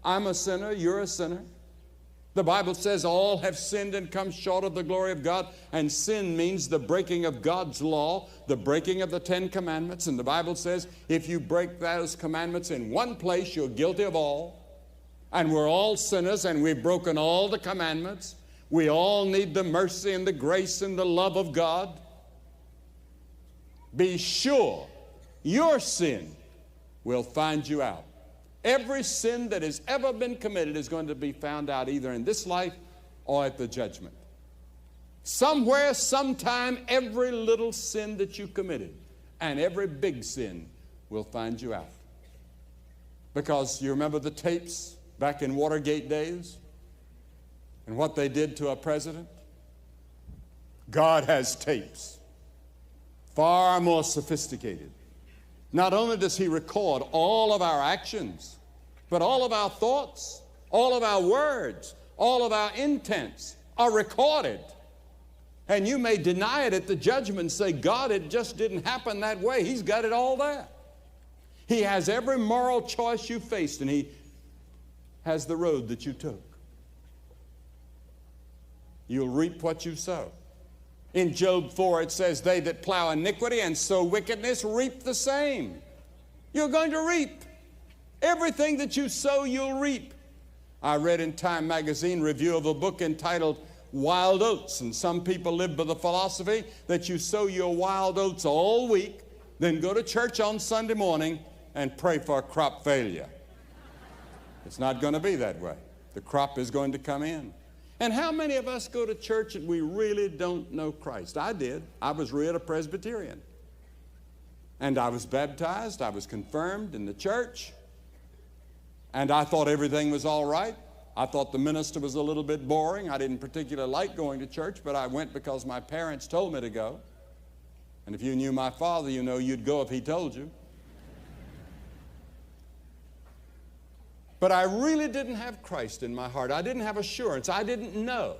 I'm a sinner, you're a sinner. The Bible says all have sinned and come short of the glory of God, and sin means the breaking of God's law, the breaking of the 10 commandments. And the Bible says if you break those commandments in one place, you're guilty of all. And we're all sinners, and we've broken all the commandments. We all need the mercy and the grace and the love of God. Be sure your sin will find you out. Every sin that has ever been committed is going to be found out either in this life or at the judgment. Somewhere, sometime, every little sin that you committed and every big sin will find you out. Because you remember the tapes back in Watergate days and what they did to a president? God has tapes, far more sophisticated. Not only does he record all of our actions, but all of our thoughts, all of our words, all of our intents are recorded. And you may deny it at the judgment and say, God, it just didn't happen that way. He's got it all there. He has every moral choice you faced, and he has the road that you took. You'll reap what you sow. In Job 4, it says, they that plow iniquity and sow wickedness reap the same. You're going to reap. Everything that you sow, you'll reap. I read in Time magazine review of a book entitled Wild Oats, and some people live by the philosophy that you sow your wild oats all week, then go to church on Sunday morning and pray for a crop failure. It's not going to be that way. The crop is going to come in. And how many of us go to church and we really don't know Christ? I did. I was reared a Presbyterian. And I was baptized. I was confirmed in the church. And I thought everything was all right. I thought the minister was a little bit boring. I didn't particularly like going to church, but I went because my parents told me to go. And if you knew my father, you know you'd go if he told you. But I really didn't have Christ in my heart. I didn't have assurance. I didn't know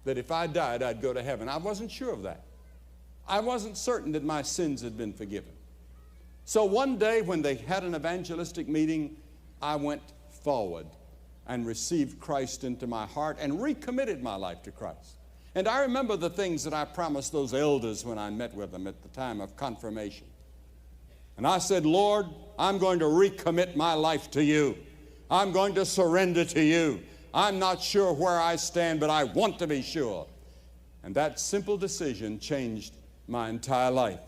that if I died, I'd go to heaven. I wasn't sure of that. I wasn't certain that my sins had been forgiven. So one day when they had an evangelistic meeting, I went forward and received Christ into my heart and recommitted my life to Christ. And I remember the things that I promised those elders when I met with them at the time of confirmation. And I said, Lord, I'm going to recommit my life to you. I'm going to surrender to you. I'm not sure where I stand, but I want to be sure. And that simple decision changed my entire life.